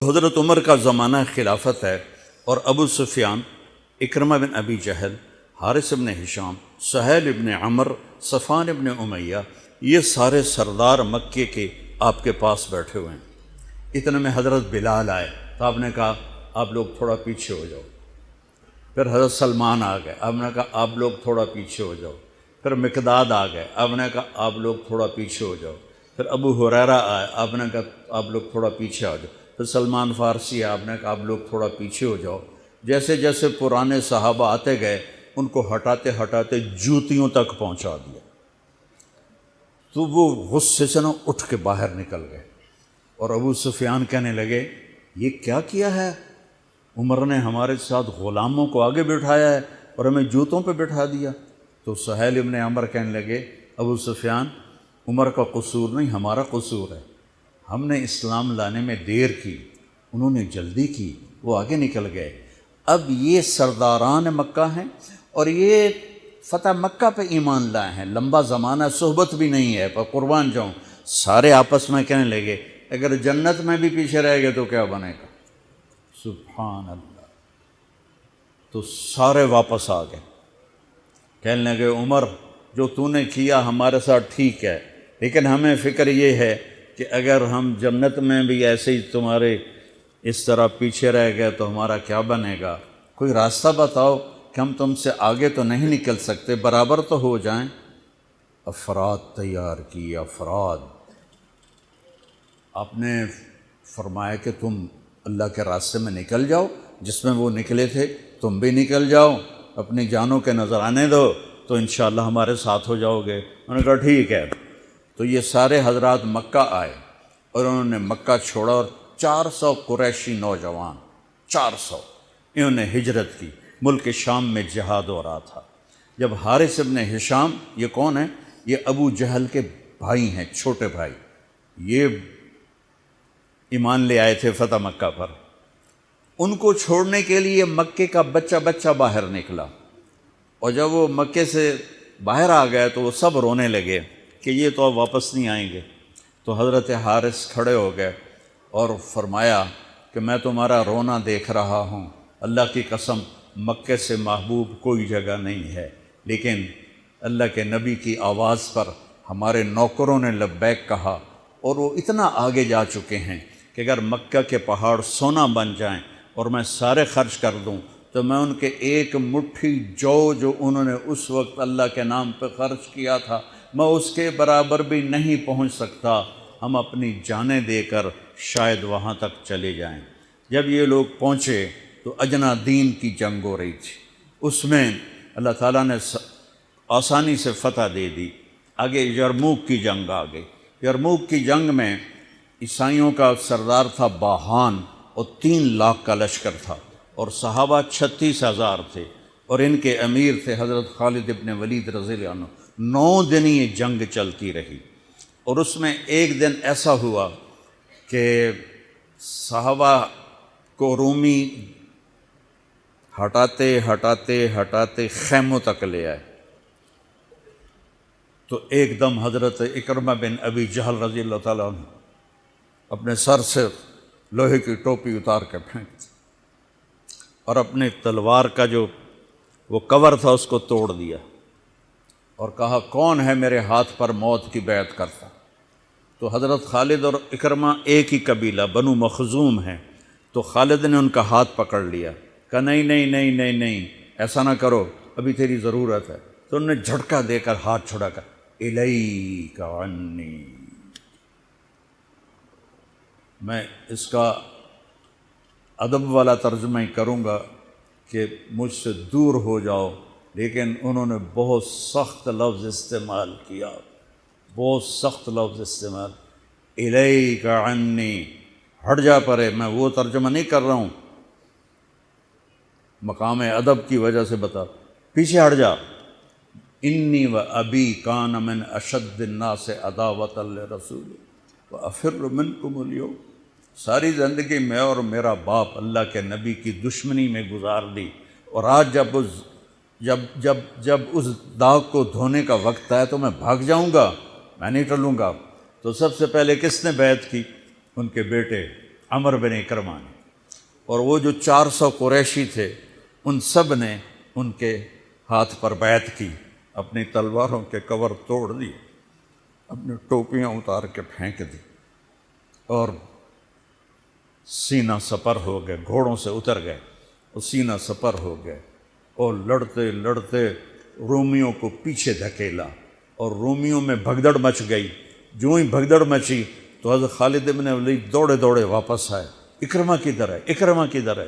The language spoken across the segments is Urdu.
حضرت عمر کا زمانہ خلافت ہے اور ابو سفیان، اکرمہ بن ابی جہل، حارث بن ہشام، سہیل بن عمر، صفوان بن امیہ، یہ سارے سردار مکے کے آپ کے پاس بیٹھے ہوئے ہیں۔ اتنے میں حضرت بلال آئے تو آپ نے کہا آپ لوگ تھوڑا پیچھے ہو جاؤ۔ پھر حضرت سلمان آ گئے، آپ نے کہا آپ لوگ تھوڑا پیچھے ہو جاؤ۔ پھر مقداد آ گئے، آپ نے کہا آپ لوگ تھوڑا پیچھے ہو جاؤ۔ پھر ابو ہریرہ آئے، آپ نے کہا آپ لوگ تھوڑا پیچھے آ جاؤ۔ پھر سلمان فارسی آپ نے کہا آپ لوگ تھوڑا پیچھے ہو جاؤ۔ جیسے جیسے پرانے صحابہ آتے گئے ان کو ہٹاتے ہٹاتے جوتیوں تک پہنچا دیا، تو وہ غصے سے اٹھ کے باہر نکل گئے۔ اور ابو سفیان کہنے لگے یہ کیا کیا ہے، عمر نے ہمارے ساتھ غلاموں کو آگے بٹھایا ہے اور ہمیں جوتوں پہ بٹھا دیا۔ تو سہیل ابن عمر کہنے لگے ابو سفیان، عمر کا قصور نہیں ہمارا قصور ہے، ہم نے اسلام لانے میں دیر کی، انہوں نے جلدی کی، وہ آگے نکل گئے۔ اب یہ سرداران مکہ ہیں اور یہ فتح مکہ پہ ایمان لائے ہیں، لمبا زمانہ صحبت بھی نہیں ہے، پر قربان جاؤں سارے آپس میں کہنے لگے اگر جنت میں بھی پیچھے رہ گئے تو کیا بنے گا؟ سبحان اللہ۔ تو سارے واپس آ گئے، کہنے لگے عمر جو تو نے کیا ہمارے ساتھ ٹھیک ہے، لیکن ہمیں فکر یہ ہے کہ اگر ہم جنت میں بھی ایسے ہی تمہارے اس طرح پیچھے رہ گئے تو ہمارا کیا بنے گا؟ کوئی راستہ بتاؤ کہ ہم تم سے آگے تو نہیں نکل سکتے، برابر تو ہو جائیں۔ افراد تیار کی، افراد۔ آپ نے فرمایا کہ تم اللہ کے راستے میں نکل جاؤ، جس میں وہ نکلے تھے تم بھی نکل جاؤ، اپنی جانوں کے نذرانے دو تو انشاءاللہ ہمارے ساتھ ہو جاؤ گے۔ انہوں نے کہا ٹھیک ہے۔ تو یہ سارے حضرات مکہ آئے اور انہوں نے مکہ چھوڑا، اور 400 قریشی نوجوان، 400 انہوں نے ہجرت کی، ملک شام میں جہاد ہو رہا تھا۔ جب حارث ابن ہشام، یہ کون ہیں؟ یہ ابو جہل کے بھائی ہیں، چھوٹے بھائی، یہ ایمان لے آئے تھے فتح مکہ پر۔ ان کو چھوڑنے کے لیے مکے کا بچہ بچہ باہر نکلا، اور جب وہ مکے سے باہر آ گئے تو وہ سب رونے لگے کہ یہ تو اب واپس نہیں آئیں گے۔ تو حضرت حارث کھڑے ہو گئے اور فرمایا کہ میں تمہارا رونا دیکھ رہا ہوں، اللہ کی قسم مکے سے محبوب کوئی جگہ نہیں ہے، لیکن اللہ کے نبی کی آواز پر ہمارے نوکروں نے لبیک کہا، اور وہ اتنا آگے جا چکے ہیں کہ اگر مکہ کے پہاڑ سونا بن جائیں اور میں سارے خرچ کر دوں تو میں ان کے ایک مٹھی جو انہوں نے اس وقت اللہ کے نام پہ خرچ کیا تھا میں اس کے برابر بھی نہیں پہنچ سکتا، ہم اپنی جانیں دے کر شاید وہاں تک چلے جائیں۔ جب یہ لوگ پہنچے تو اجنا دین کی جنگ ہو رہی تھی، اس میں اللہ تعالیٰ نے آسانی سے فتح دے دی۔ آگے یرموک کی جنگ آ گئی۔ یرموک کی جنگ میں عیسائیوں کا سردار تھا باہان، اور 3 لاکھ کا لشکر تھا، اور صحابہ 36,000 تھے، اور ان کے امیر تھے حضرت خالد ابن ولید رضی اللہ عنہ۔ 9 دن یہ جنگ چلتی رہی، اور اس میں ایک دن ایسا ہوا کہ صحابہ کو رومی ہٹاتے ہٹاتے ہٹاتے خیموں تک لے آئے، تو ایک دم حضرت اکرمہ بن ابی جہل رضی اللہ تعالیٰ عنہ اپنے سر سے لوہے کی ٹوپی اتار کے پھینک دی، اور اپنے تلوار کا جو وہ کور تھا اس کو توڑ دیا، اور کہا کون ہے میرے ہاتھ پر موت کی بیعت کرتا؟ تو حضرت خالد اور اکرمہ ایک ہی قبیلہ بنو مخزوم ہیں، تو خالد نے ان کا ہاتھ پکڑ لیا، کہا نہیں نہیں نہیں نہیں نہیں ایسا نہ کرو، ابھی تیری ضرورت ہے۔ تو انہوں نے جھٹکا دے کر ہاتھ چھڑا کر الیک عنی، میں اس کا ادب والا ترجمہ ہی کروں گا کہ مجھ سے دور ہو جاؤ، لیکن انہوں نے بہت سخت لفظ استعمال کیا، بہت سخت لفظ استعمال، الیک عنی، ہٹ جا پرے۔ میں وہ ترجمہ نہیں کر رہا ہوں، مقام ادب کی وجہ سے بتا، پیچھے ہٹ جا۔ انی و ابی کان من اشد الناس عداوۃ لرسول وافر منکم اليوم، ساری زندگی میں اور میرا باپ اللہ کے نبی کی دشمنی میں گزار دی، اور آج جب اس داغ کو دھونے کا وقت آیا تو میں بھاگ جاؤں گا، میں نہیں ٹلوں گا۔ تو سب سے پہلے کس نے بیعت کی؟ ان کے بیٹے عمر بن اکرمہ نے، اور وہ جو 400 قریشی تھے ان سب نے ان کے ہاتھ پر بیعت کی، اپنی تلواروں کے کور توڑ دیے، اپنی ٹوپیاں اتار کے پھینک دی اور سینہ سپر ہو گئے، گھوڑوں سے اتر گئے اور سینہ سپر ہو گئے، اور لڑتے لڑتے رومیوں کو پیچھے دھکیلا اور رومیوں میں بھگدڑ مچ گئی۔ جو ہی بھگدڑ مچی تو حضرت خالد بن ولید دوڑے دوڑے واپس آئے، اکرمہ کدھر ہے، اکرمہ کدھر ہے؟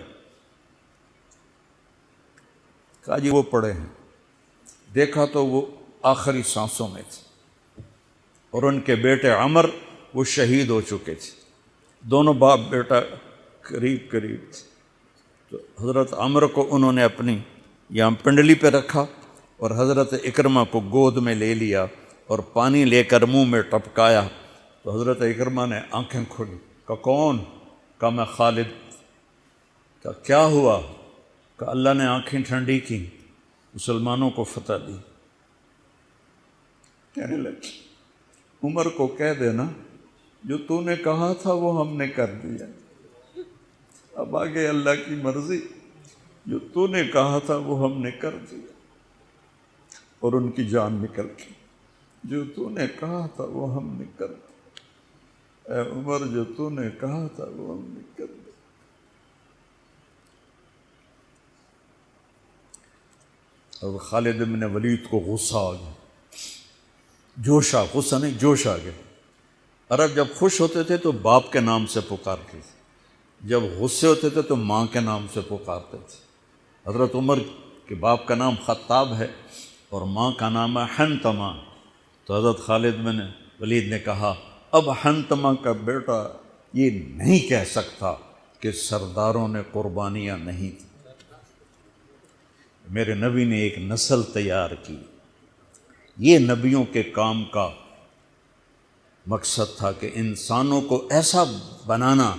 کہا جی وہ پڑے ہیں۔ دیکھا تو وہ آخری سانسوں میں تھے، اور ان کے بیٹے عمر وہ شہید ہو چکے تھے، دونوں باپ بیٹا قریب قریب تھے۔ تو حضرت عمر کو انہوں نے اپنی یہاں پنڈلی پہ رکھا اور حضرت اکرمہ کو گود میں لے لیا اور پانی لے کر منہ میں ٹپکایا، تو حضرت اکرمہ نے آنکھیں کھولی، کہا کون؟ کہا میں خالد۔ کہا کیا ہوا؟ کہ اللہ نے آنکھیں ٹھنڈی کی، مسلمانوں کو فتح دی۔ کہنے لگے عمر کو کہہ دینا جو تو نے کہا تھا وہ ہم نے کر دیا، اب آگے اللہ کی مرضی، جو تو نے کہا تھا وہ ہم نے کر دیا۔ اور ان کی جان نکل گئی، جو تو نے کہا تھا وہ ہم نے کر دیا، اے عمر جو تو نے کہا تھا وہ ہم نے کر دیا۔ اور خالد بن ولید کو غصہ آ گیا، غصہ نہیں جوش آ گیا۔ عرب جب خوش ہوتے تھے تو باپ کے نام سے پکارتے تھے، جب غصے ہوتے تھے تو ماں کے نام سے پکارتے تھے۔ حضرت عمر کے باپ کا نام خطاب ہے اور ماں کا نام ہے حنتمہ، تو حضرت خالد بن ولید نے کہا اب حنتمہ کا بیٹا یہ نہیں کہہ سکتا کہ سرداروں نے قربانیاں نہیں تھیں۔ میرے نبی نے ایک نسل تیار کی، یہ نبیوں کے کام کا مقصد تھا کہ انسانوں کو ایسا بنانا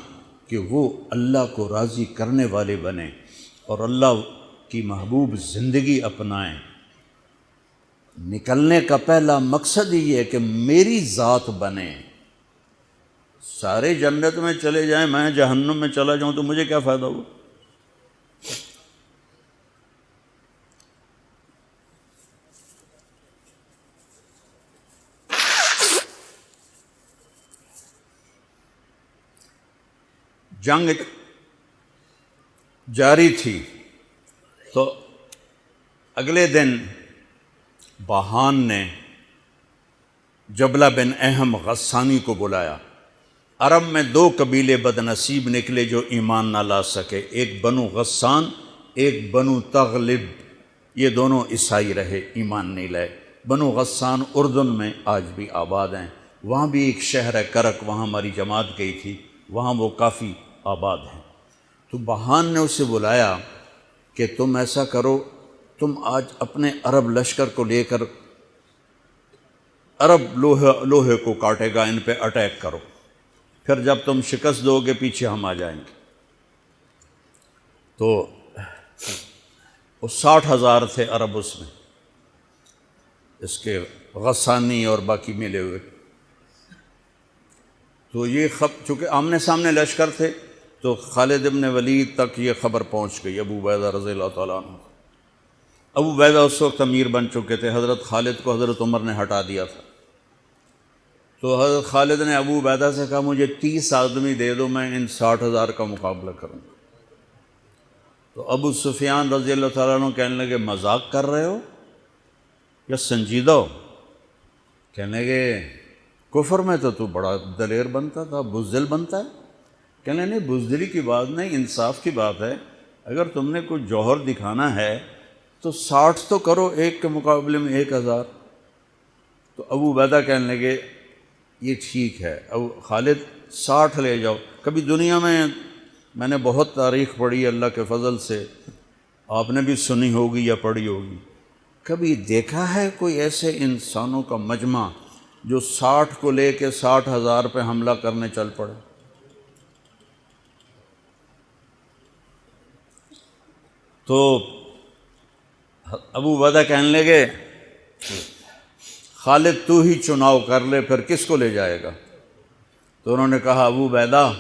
کہ وہ اللہ کو راضی کرنے والے بنیں اور اللہ کی محبوب زندگی اپنائیں۔ نکلنے کا پہلا مقصد یہ ہے کہ میری ذات بنے، سارے جنت میں چلے جائیں میں جہنم میں چلا جاؤں تو مجھے کیا فائدہ ہوا؟ جنگ جاری تھی تو اگلے دن بہان نے جبلہ بن اہم غسانی کو بلایا۔ عرب میں 2 قبیلے بد نصیب نکلے جو ایمان نہ لا سکے، ایک بنو غسان، ایک بنو تغلب، یہ دونوں عیسائی رہے، ایمان نہیں لائے۔ بنو غسان اردن میں آج بھی آباد ہیں، وہاں بھی ایک شہر ہے کرک، وہاں ہماری جماعت گئی تھی، وہاں وہ کافی آباد ہیں۔ تو بہان نے اسے بلایا کہ تم ایسا کرو، تم آج اپنے عرب لشکر کو لے کر عرب لوہے کو کاٹے گا، ان پہ اٹیک کرو، پھر جب تم شکست دو گے پیچھے ہم آ جائیں گے۔ تو وہ 60,000 تھے عرب اس میں، اس کے غسانی اور باقی ملے ہوئے۔ تو یہ چونکہ آمنے سامنے لشکر تھے تو خالد بن ولید تک یہ خبر پہنچ گئی، ابو عبیدہ رضی اللہ تعالیٰ عنہ۔ ابو عبیدہ اس وقت امیر بن چکے تھے، حضرت خالد کو حضرت عمر نے ہٹا دیا تھا۔ تو حضرت خالد نے ابو عبیدہ سے کہا مجھے 30 آدمی دے دو، میں ان 60,000 کا مقابلہ کروں گا۔ تو ابو سفیان رضی اللہ تعالیٰ عنہ کہنے لگے مذاق کر رہے ہو یا سنجیدہ ہو؟ کہنے لگے کفر میں تو بڑا دلیر بنتا تھا، بزدل بنتا ہے۔ کہنے نہیں، بزدلی کی بات نہیں، انصاف کی بات ہے۔ اگر تم نے کوئی جوہر دکھانا ہے تو 60 تو کرو، ایک کے مقابلے میں 1,000۔ تو ابو عبیدہ کہنے لگے یہ ٹھیک ہے، ابو خالد 60 لے جاؤ۔ کبھی دنیا میں نے بہت تاریخ پڑھی اللہ کے فضل سے، آپ نے بھی سنی ہوگی یا پڑھی ہوگی، کبھی دیکھا ہے کوئی ایسے انسانوں کا مجمع جو 60 کو لے کے 60,000 پہ حملہ کرنے چل پڑے؟ تو ابو عبیدہ کہنے لگے خالد تو ہی چناؤ کر لے، پھر کس کو لے جائے گا؟ تو انہوں نے کہا ابو عبیدہ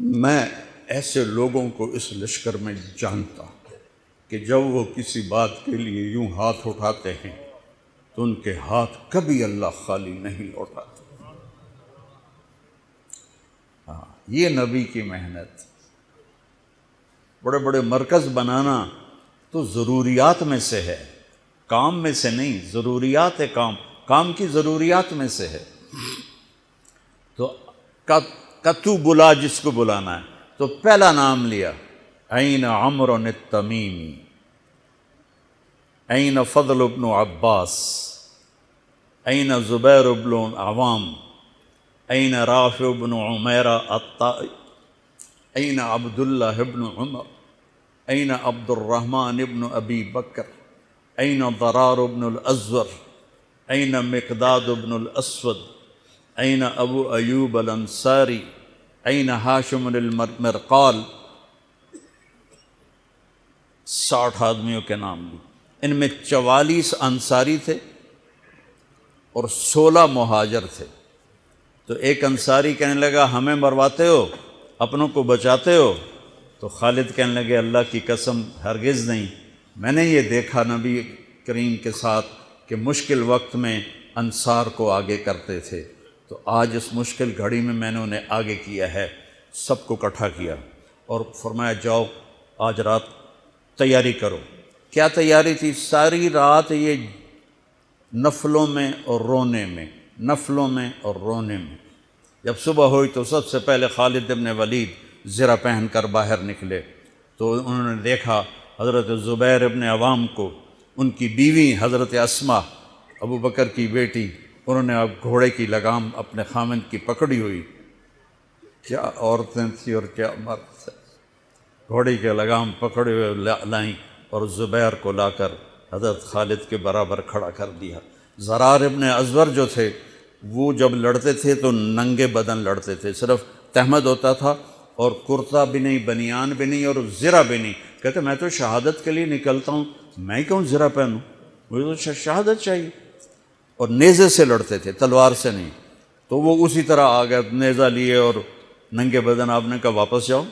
میں ایسے لوگوں کو اس لشکر میں جانتا کہ جب وہ کسی بات کے لیے یوں ہاتھ اٹھاتے ہیں تو ان کے ہاتھ کبھی اللہ خالی نہیں لوٹاتے۔ ہاں، یہ نبی کی محنت۔ بڑے بڑے مرکز بنانا تو ضروریات میں سے ہے، کام میں سے نہیں، ضروریات ہے، کام کی ضروریات میں سے ہے۔ تو کتو بلا جس کو بلانا ہے تو پہلا نام لیا، این عمرو التمیمی، این فضل بن عباس، این زبیر بن عوام، این رافع بن عمیرہ الطائی، این عبداللہ بن عمر، این عبد الرحمن بن ابی بکر، این ضرار بن الازور، این مقداد بن الاسود، این ابو ایوب الانصاری، این ہاشم المرقال۔ 60 آدمیوں کے نام لی۔ ان میں 44 انصاری تھے اور 16 مہاجر تھے۔ تو ایک انصاری کہنے لگا ہمیں مرواتے ہو، اپنوں کو بچاتے ہو؟ تو خالد کہنے لگے اللہ کی قسم ہرگز نہیں، میں نے یہ دیکھا نبی کریم کے ساتھ کہ مشکل وقت میں انصار کو آگے کرتے تھے، تو آج اس مشکل گھڑی میں نے انہیں آگے کیا ہے۔ سب کو اکٹھا کیا اور فرمایا جاؤ آج رات تیاری کرو۔ کیا تیاری تھی؟ ساری رات یہ نفلوں میں اور رونے میں، نفلوں میں اور رونے میں۔ جب صبح ہوئی تو سب سے پہلے خالد بن ولید زرہ پہن کر باہر نکلے تو انہوں نے دیکھا حضرت زبیر بن عوام کو، ان کی بیوی حضرت اسماء ابو بکر کی بیٹی، انہوں نے اب گھوڑے کی لگام اپنے خامند کی پکڑی ہوئی۔ کیا عورتیں تھیں اور کیا مرد تھے، گھوڑے کی لگام پکڑے ہوئے لائیں اور زبیر کو لا کر حضرت خالد کے برابر کھڑا کر دیا۔ ضرار ابن ازور جو تھے وہ جب لڑتے تھے تو ننگے بدن لڑتے تھے، صرف تہمد ہوتا تھا اور کرتا بھی نہیں، بنیان بھی نہیں اور زرہ بھی نہیں۔ کہتے میں تو شہادت کے لیے نکلتا ہوں، میں کیوں زرہ پہنوں، مجھے تو شہادت چاہیے۔ اور نیزے سے لڑتے تھے، تلوار سے نہیں۔ تو وہ اسی طرح آ گئے، نیزہ لیے اور ننگے بدن۔ آپ نے کہا واپس جاؤ،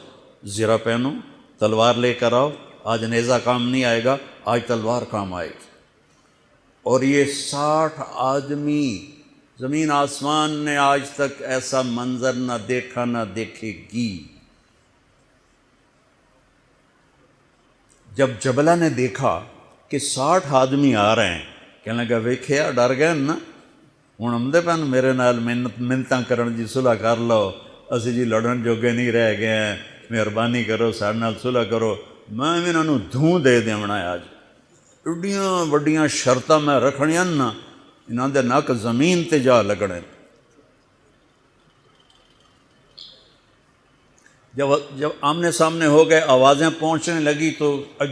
زرہ پہنو، تلوار لے کر آؤ، آج نیزہ کام نہیں آئے گا، آج تلوار کام آئے گی۔ اور یہ 60 آدمی، زمین آسمان نے آج تک ایسا منظر نہ دیکھا نہ دیکھے گی۔ جب جبلہ نے دیکھا کہ 60 آدمی آ رہے ہیں، کہنے لگا ویکھیا ڈر گئے نا، ہوں آمدے پن میرے نال منتاں کرن جی صلح کر لو، اسی جی لڑن جوگے نہیں رہ گئے ہیں، مہربانی کرو سارے نال صلح کرو۔ میں بھی انہوں دھوں دے دیونا ہے آج، ایڈیاں وڈیاں شرطاں میں رکھنیاں نا، انہاں دے نک زمین تے جا لگنے۔ جب آمنے سامنے ہو گئے، آوازیں پہنچنے لگی تو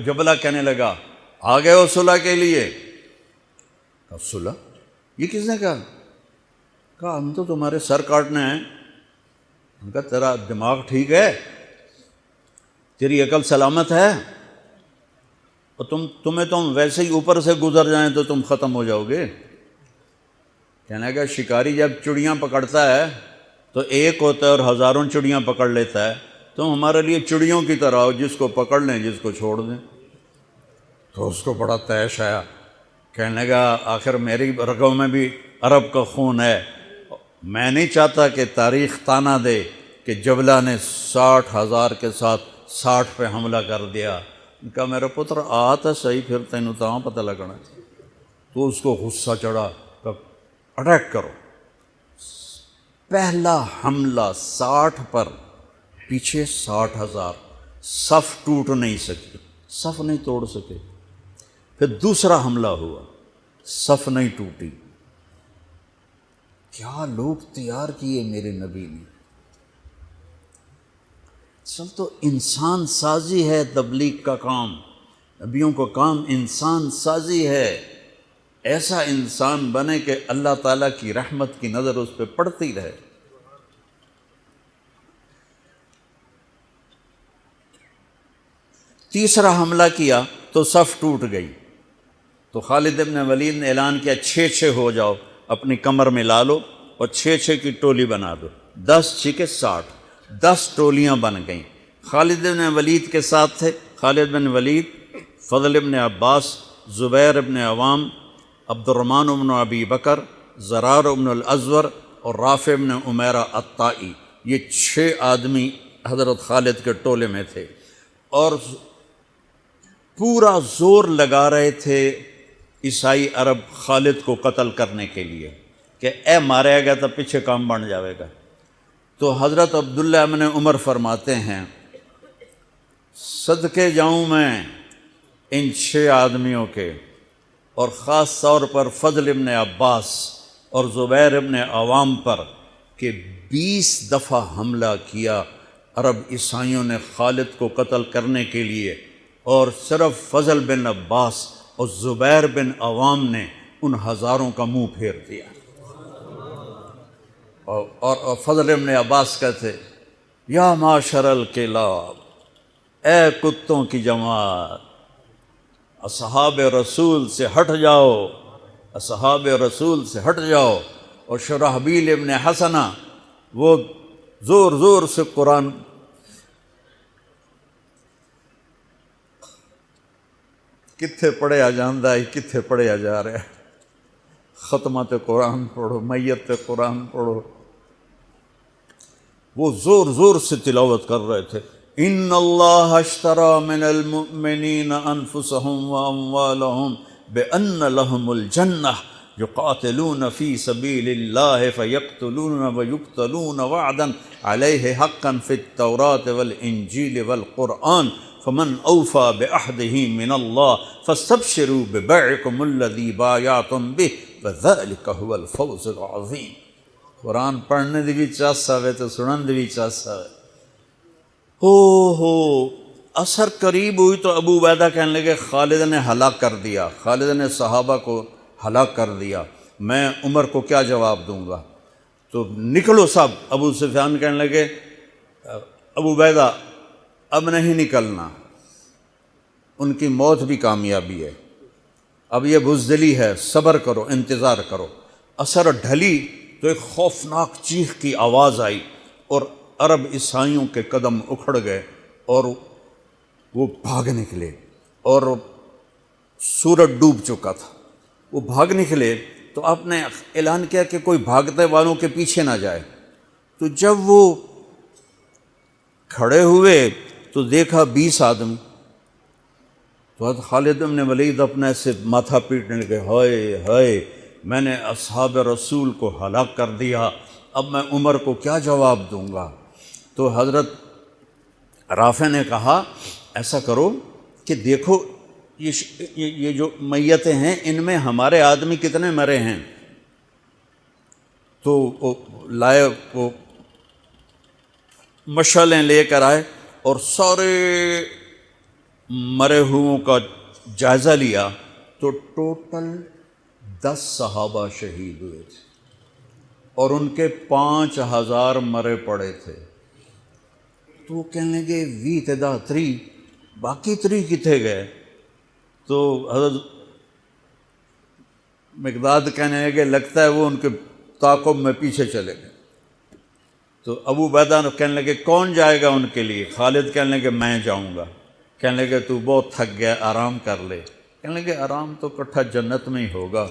جبلہ کہنے لگا آ گئے ہو صلح کے لیے؟ کہا صلح؟ یہ کس نے کہا؟ کہا ہم تو تمہارے سر کاٹنے ہیں۔ ان کا تیرا دماغ ٹھیک ہے، تیری عقل سلامت ہے، اور تمہیں تم ویسے ہی اوپر سے گزر جائیں تو تم ختم ہو جاؤ گے۔ کہنے کا شکاری جب چڑیاں پکڑتا ہے تو ایک ہوتا ہے اور ہزاروں چڑیاں پکڑ لیتا ہے، تم ہمارے لیے چڑیوں کی طرح ہو، جس کو پکڑ لیں جس کو چھوڑ دیں۔ تو اس کو بڑا طیش آیا، کہنے لگا آخر میری رگوں میں بھی عرب کا خون ہے، میں نہیں چاہتا کہ تاریخ تانا دے کہ جبلہ نے 60,000 کے ساتھ 60 پہ حملہ کر دیا۔ ان کا میرا پتر آ تو صحیح، پھر تینوں تاں پتہ لگنا۔ تو اس کو غصہ چڑھا، اٹیک کرو۔ پہلا حملہ 60 پر، پیچھے 60,000، صف ٹوٹ نہیں سکی، صف نہیں توڑ سکے۔ پھر دوسرا حملہ ہوا، صف نہیں ٹوٹی۔ کیا لوگ تیار کیے میرے نبی نے۔ اصل تو انسان سازی ہے تبلیغ کا کام، نبیوں کا کام انسان سازی ہے۔ ایسا انسان بنے کہ اللہ تعالیٰ کی رحمت کی نظر اس پہ پڑتی رہے۔ تیسرا حملہ کیا تو صف ٹوٹ گئی، تو خالد بن ولید نے اعلان کیا 6 ہو جاؤ، اپنی کمر میں لا لو اور 6 کی ٹولی بنا دو، 10 6 60۔ 10 ٹولیاں بن گئیں۔ خالد بن ولید کے ساتھ تھے خالد بن ولید، فضل بن عباس، زبیر بن عوام، عبد الرحمن بن ابی بکر، زرار بن الازور اور رافع بن عمیرہ الطائی۔ یہ 6 آدمی حضرت خالد کے ٹولے میں تھے، اور پورا زور لگا رہے تھے عیسائی عرب خالد کو قتل کرنے کے لیے کہ اے مارے گا تو پیچھے کام بن جاوے گا۔ تو حضرت عبداللہ بن عمر فرماتے ہیں صدقے جاؤں میں ان 6 آدمیوں کے، اور خاص طور پر فضل ابن عباس اور زبیر ابن عوام پر، کہ 20 دفعہ حملہ کیا عرب عیسائیوں نے خالد کو قتل کرنے کے لیے، اور صرف فضل بن عباس اور زبیر بن عوام نے ان ہزاروں کا منہ پھیر دیا۔ اور فضل ابن عباس کہتے یا معاشر الکلاب، اے کتوں کی جماعت، اصحاب رسول سے ہٹ جاؤ، اصحاب رسول سے ہٹ جاؤ۔ اور شرحبیل ابن حسنہ وہ زور زور سے قرآن کتھے پڑھیا جاندہ ہے، کتھے پڑھیا جا رہا ہے، ختمات قرآن پڑھو، میت قرآن پڑھو، وہ زور زور سے تلاوت کر رہے تھے۔ ان اللہ اشتری من المؤمنین انفسهم واموالهم بان لهم الجنہ یقاتلون فی سبیل اللہ فیقتلون ویقتلون وعدا علیہ حقا فی التوراۃ والانجیل والقرآن فمن اوفی بعہدہ من اللہ فاستبشروا ببیعکم الذی بایعتم بہ وذلک هو الفوز العظیم۔ قرآن پڑھنے دی بھی چاس آوے تو سنن دی بھی چاس آوے۔ ہو اثر قریب ہوئی تو ابو عبیدہ کہنے لگے خالد نے ہلاک کر دیا، خالد نے صحابہ کو ہلاک کر دیا، میں عمر کو کیا جواب دوں گا؟ تو نکلو سب۔ ابو سفیان کہنے لگے ابو عبیدہ اب نہیں نکلنا، ان کی موت بھی کامیابی ہے، اب یہ بزدلی ہے، صبر کرو، انتظار کرو۔ اثر ڈھلی تو ایک خوفناک چیخ کی آواز آئی، اور عرب عیسائیوں کے قدم اکھڑ گئے، اور وہ بھاگ نکلے، اور سورج ڈوب چکا تھا، وہ بھاگ نکلے۔ تو آپ نے اعلان کیا کہ کوئی بھاگتے والوں کے پیچھے نہ جائے۔ تو جب وہ کھڑے ہوئے تو دیکھا 20 آدمی، تو حضرت خالد بن ولید اپنے سے ماتھا پیٹنے لگے، ہائے ہائے، میں نے اصحاب رسول کو ہلاک کر دیا، اب میں عمر کو کیا جواب دوں گا؟ تو حضرت رافع نے کہا ایسا کرو کہ دیکھو یہ جو میتیں ہیں ان میں ہمارے آدمی کتنے مرے ہیں؟ تو وہ لائے، وہ مشعلیں لے کر آئے اور سارے مرے ہوئوں کا جائزہ لیا، تو ٹوٹل 10 صحابہ شہید ہوئے تھے، اور ان کے 5000 مرے پڑے تھے۔ تو وہ کہنے لگے وی تدا 3، باقی 3 کتنے گئے؟ تو حضرت مقداد کہنے لگے لگتا ہے وہ ان کے تعاقب میں پیچھے چلے گئے۔ تو ابو عبیدہ کہنے لگے کون جائے گا ان کے لیے؟ خالد کہنے لگے میں جاؤں گا۔ کہنے لگے تو بہت تھک گیا، آرام کر لے۔ کہنے لگے آرام تو کٹھا جنت میں ہی ہوگا،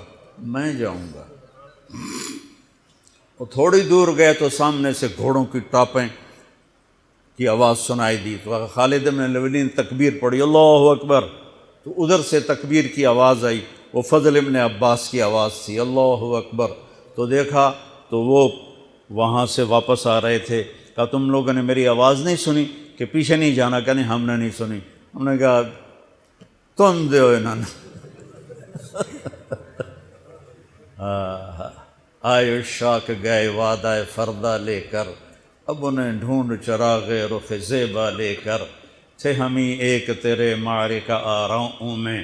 میں جاؤں گا۔ وہ تھوڑی دور گئے تو سامنے سے گھوڑوں کی ٹاپیں کی آواز سنائی دی، تو خالد بن ولید نے تکبیر پڑھی، اللہ اکبر۔ تو ادھر سے تکبیر کی آواز آئی، وہ فضل ابن عباس کی آواز تھی، اللہ اکبر۔ تو دیکھا تو وہ وہاں سے واپس آ رہے تھے، کہا تم لوگوں نے میری آواز نہیں سنی کہ پیچھے نہیں جانا؟ کہ نہیں ہم نے نہیں سنی۔ ہم نے کہا تم دے انہوں نے آئے شاک گئے وعدہ فردہ لے کر، اب انہیں ڈھونڈ چراغ رخ زیبا لے کر، تھے ہمیں ایک تیرے معرکہ آراؤں میں،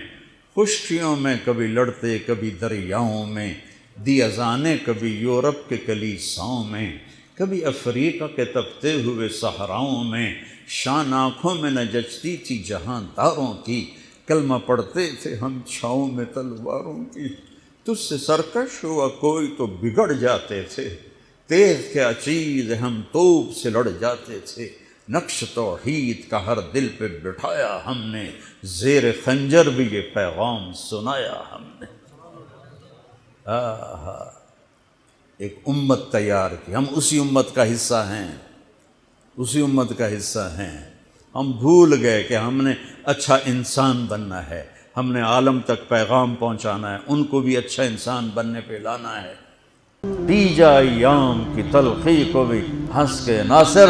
خشکیوں میں کبھی لڑتے کبھی دریاؤں میں، دی اذانیں کبھی یورپ کے کلیساؤں میں، کبھی افریقہ کے تپتے ہوئے صحراؤں میں، شان آنکھوں میں نہ جچتی تھی جہانداروں کی، کلمہ پڑھتے تھے ہم چھاؤں میں تلواروں کی، تجھ سے سرکش ہوا کوئی تو بگڑ جاتے تھے، تیز کیا چیز ہم توپ سے لڑ جاتے تھے، نقش توحید کا ہر دل پہ بٹھایا ہم نے، زیر خنجر بھی یہ پیغام سنایا ہم نے۔ ایک امت تیار کی، ہم اسی امت کا حصہ ہیں، اسی امت کا حصہ ہیں۔ ہم بھول گئے کہ ہم نے اچھا انسان بننا ہے، ہم نے عالم تک پیغام پہنچانا ہے، ان کو بھی اچھا انسان بننے پہ لانا ہے۔ دی جا ایام کی تلخی کو بھی ہنس کے ناصر